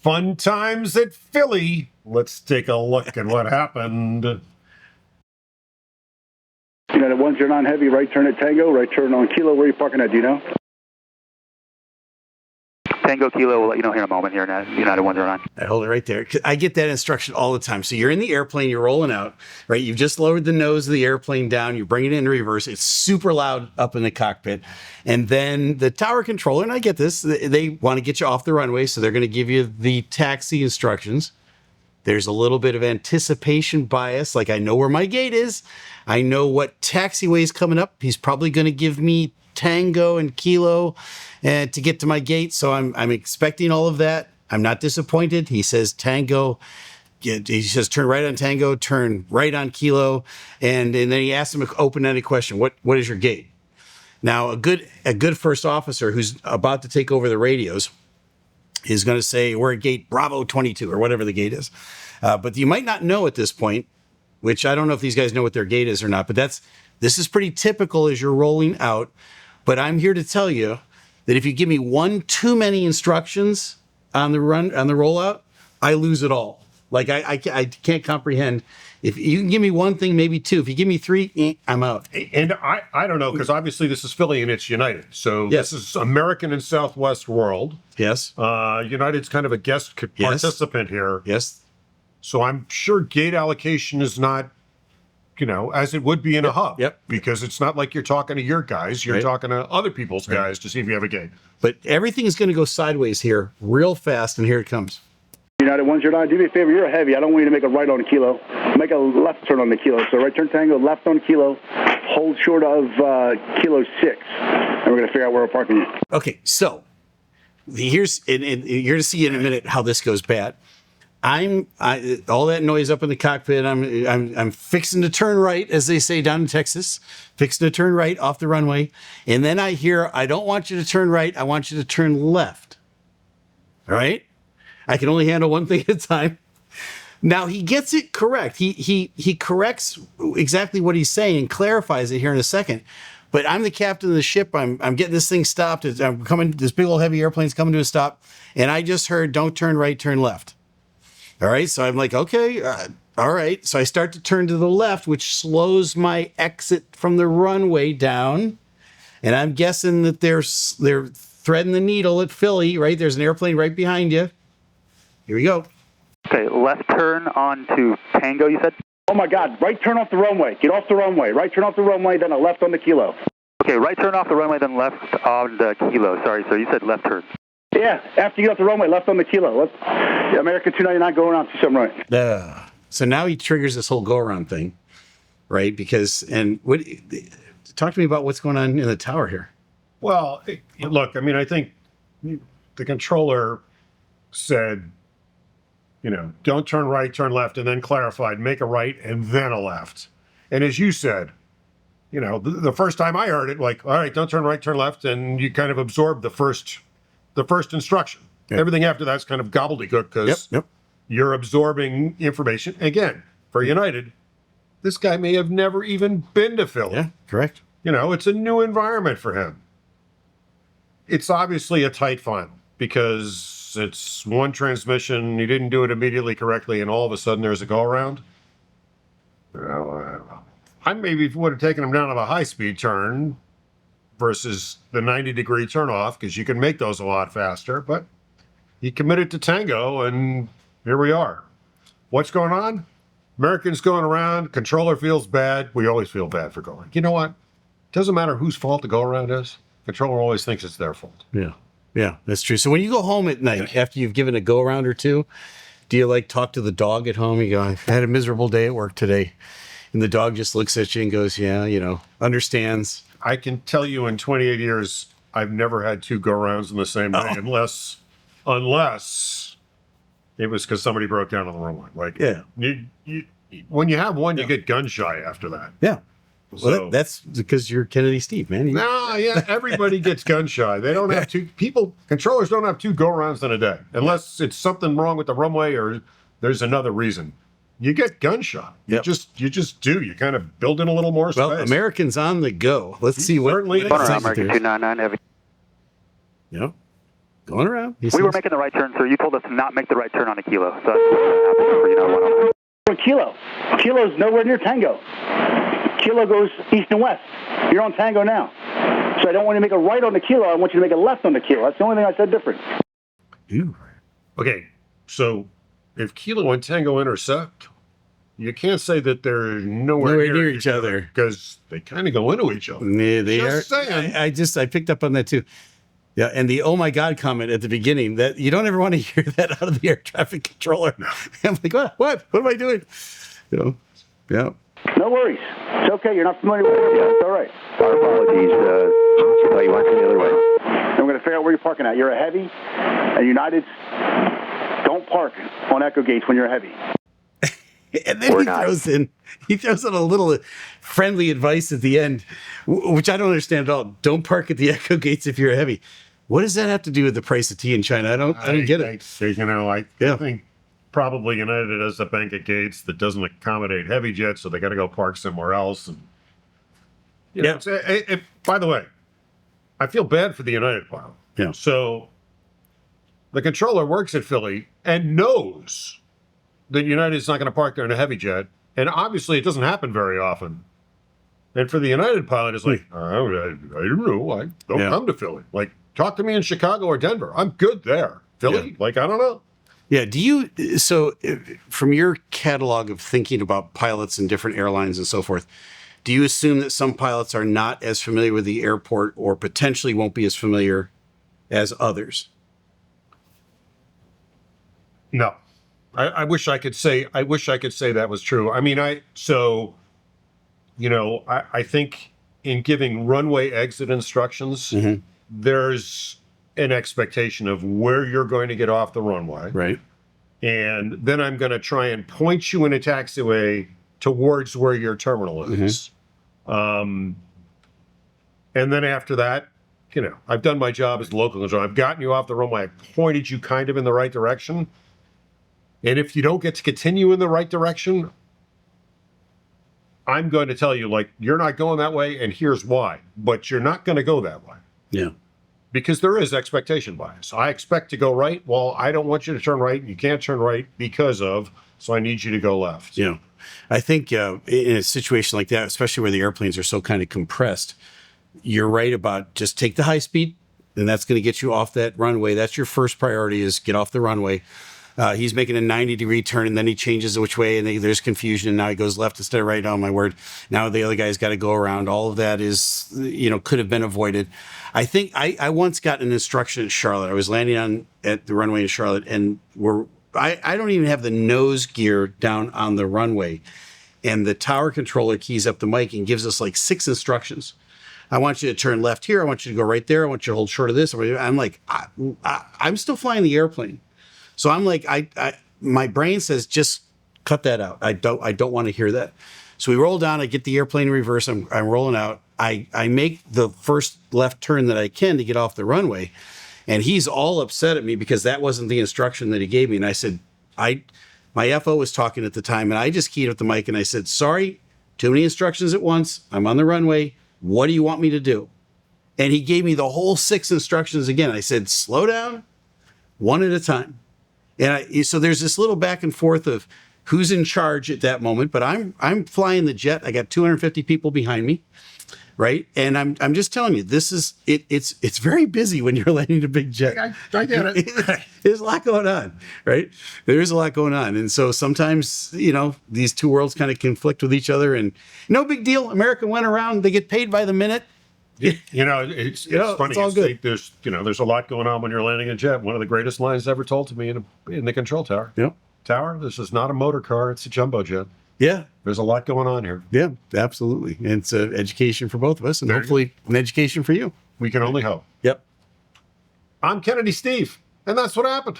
Fun times at Philly. Let's take a look at what happened. United 109 heavy, right turn at Tango, right turn on Kilo. Where are you parking at, do you know? Tango Kilo, we'll let you know here in a moment here, United 109. I hold it right there. I get that instruction all the time. So you're in the airplane, you're rolling out, right? You've just lowered the nose of the airplane down, you bring it into reverse. It's super loud up in the cockpit. And then the tower controller, and I get this, they want to get you off the runway, so they're going to give you the taxi instructions. There's a little bit of anticipation bias, like I know where my gate is. I know what taxiway is coming up. He's probably going to give me Tango and Kilo to get to my gate. So I'm expecting all of that. I'm not disappointed. He says Tango. He says turn right on Tango, turn right on Kilo. And then he asks him an open-ended question. What is your gate? Now, a good first officer who's about to take over the radios is going to say, we're at gate Bravo 22 or whatever the gate is. But you might not know at this point, which I don't know if these guys know what their gate is or not, but this is pretty typical as you're rolling out. But I'm here to tell you that if you give me one too many instructions on the rollout, I lose it all. Like I can't comprehend. If you can give me one thing, maybe two. If you give me three, I'm out. And I don't know, because obviously this is Philly and it's United. So yes. This is American and Southwest World. Yes. United's kind of a guest participant here. Yes. So I'm sure gate allocation is not, as it would be in a hub. Yep. Because it's not like you're talking to your guys. You're talking to other people's guys to see if you have a gate. But everything's going to go sideways here real fast, and here it comes. United 109, do me a favor, you're heavy. I don't want you to make a right on the Kilo. Make a left turn on the Kilo. So right turn Tango, left on Kilo, hold short of Kilo 6. And we're going to figure out where we're parking you. Okay, so here's, and you're going to see in a minute how this goes bad. All that noise up in the cockpit. I'm fixing to turn right, as they say down in Texas, fixing to turn right off the runway. And then I hear, I don't want you to turn right. I want you to turn left. All right. I can only handle one thing at a time. Now he gets it correct. He corrects exactly what he's saying and clarifies it here in a second. But I'm the captain of the ship. I'm getting this thing stopped. I'm coming. This big old heavy airplane's coming to a stop, and I just heard, "Don't turn right, turn left." All right. So I'm like, okay, all right. So I start to turn to the left, which slows my exit from the runway down. And I'm guessing that they're threading the needle at Philly, right? There's an airplane right behind you. Here we go. Okay, left turn onto Tango, you said? Oh my God, right turn off the runway. Get off the runway. Right turn off the runway, then a left on the Kilo. Okay, right turn off the runway, then left on the Kilo. Sorry, sir, you said left turn. Yeah, after you get off the runway, left on the Kilo. American 299 going around, see something right. So now he triggers this whole go-around thing, right? Because, talk to me about what's going on in the tower here. Well, look, I think the controller said, don't turn right, turn left, and then clarified, make a right and then a left. And as you said, the first time I heard it, like, all right, don't turn right, turn left, and you kind of absorb the first instruction. Yep. Everything after that's kind of gobbledygook because you're absorbing information. Again, for United, this guy may have never even been to Philly. Yeah, correct. It's a new environment for him. It's obviously a tight final because it's one transmission. He didn't do it immediately correctly, and all of a sudden there's a go-around. I maybe would have taken him down to the high-speed turn versus the 90-degree turn-off, because you can make those a lot faster, but he committed to Tango, and here we are. What's going on? Americans going around, controller feels bad. We always feel bad for going. You know what? Doesn't matter whose fault the go-around is. Controller always thinks it's their fault. Yeah, that's true. So when you go home at night, after you've given a go-around or two, do you talk to the dog at home? You go, I had a miserable day at work today. And the dog just looks at you and goes, yeah, understands. I can tell you in 28 years, I've never had two go-rounds in the same day, unless it was because somebody broke down on the runway. When you have one, you get gun shy after that. Yeah. Well, that's because you're Kennedy Steeeve, man. Everybody gets gun shy. They don't have controllers don't have two go-rounds in a day, unless it's something wrong with the runway or there's another reason. You get gun shy. You just do. You kind of build in a little more space. Well, Americans on the go. Let's see what. American 299 heavy. Yep. Going around. We were making the right turn, sir. You told us to not make the right turn on a kilo. So that's what happened for United 109. Kilo. Kilo's nowhere near Tango. Kilo goes east and west. You're on Tango now. So I don't want you to make a right on the kilo. I want you to make a left on the kilo. That's the only thing I said different. Ooh. Okay, so if Kilo and Tango intersect, you can't say that they're nowhere near each other because they kind of go into each other. Yeah, they Just are. saying. I picked up on that too. Yeah, and the "oh my God" comment at the beginning, that you don't ever want to hear that out of the air traffic controller. No. I'm like, what am I doing? You know, yeah. No worries. It's okay. You're not familiar with it. Yeah, it's all right. Our apologies. You went the other way. And we're going to figure out where you're parking at. You're a heavy, and United's don't park on Echo Gates when you're a heavy. And then he throws in a little friendly advice at the end, which I don't understand at all. Don't park at the Echo Gates if you're a heavy. What does that have to do with the price of tea in China? I don't get it. I think probably United has a bank at gates that doesn't accommodate heavy jets, so they got to go park somewhere else. And by the way, I feel bad for the United pilot. Yeah. So the controller works at Philly and knows that United is not going to park there in a heavy jet, and obviously it doesn't happen very often. And for the United pilot, it's like, I don't know, I don't come to Philly. Like, talk to me in Chicago or Denver. I'm good there. Philly, like, I don't know. Yeah. From your catalog of thinking about pilots and different airlines and so forth, do you assume that some pilots are not as familiar with the airport or potentially won't be as familiar as others? No. I wish I could say that was true. I mean, I think in giving runway exit instructions, there's an expectation of where you're going to get off the runway. Right. And then I'm going to try and point you in a taxiway towards where your terminal is. And then after that, I've done my job as the local controller. I've gotten you off the runway. I pointed you kind of in the right direction. And if you don't get to continue in the right direction, I'm going to tell you, like, you're not going that way, and here's why. But you're not going to go that way. Yeah. Because there is expectation bias. I expect to go right. Well, I don't want you to turn right, and you can't turn right because of, so I need you to go left. Yeah. I think in a situation like that, especially where the airplanes are so kind of compressed, you're right about just take the high speed, and that's going to get you off that runway. That's your first priority, is get off the runway. He's making a 90-degree turn, and then he changes which way, and there's confusion, and now he goes left instead of right. Oh, my word. Now the other guy's got to go around. All of that is, could have been avoided. I think I once got an instruction at Charlotte. I was landing at the runway in Charlotte, and I don't even have the nose gear down on the runway. And the tower controller keys up the mic and gives us like 6 instructions. I want you to turn left here. I want you to go right there. I want you to hold short of this. I'm like, I'm still flying the airplane. So I'm like, my brain says, just cut that out. I don't want to hear that. So we roll down. I get the airplane in reverse. I'm rolling out. I make the first left turn that I can to get off the runway. And he's all upset at me because that wasn't the instruction that he gave me. And I said, my FO was talking at the time, and I just keyed up the mic and I said, sorry, too many instructions at once. I'm on the runway. What do you want me to do? And he gave me the whole 6 instructions again. I said, slow down, one at a time. And so there's this little back and forth of who's in charge at that moment. But I'm flying the jet. I got 250 people behind me, right? And I'm just telling you, this is it's very busy when you're landing a big jet. I get it. There's a lot going on, right? There's a lot going on, and so sometimes these two worlds kind of conflict with each other. And no big deal. America went around. They get paid by the minute. It's funny. It's all good. There's a lot going on when you're landing a jet. One of the greatest lines ever told to me in the control tower. Yep. Tower, this is not a motor car. It's a jumbo jet. Yeah. There's a lot going on here. Yeah, absolutely. And it's an education for both of us, and hopefully an education for you. We can only hope. Yep. I'm Captain Steeeve, and that's what happened.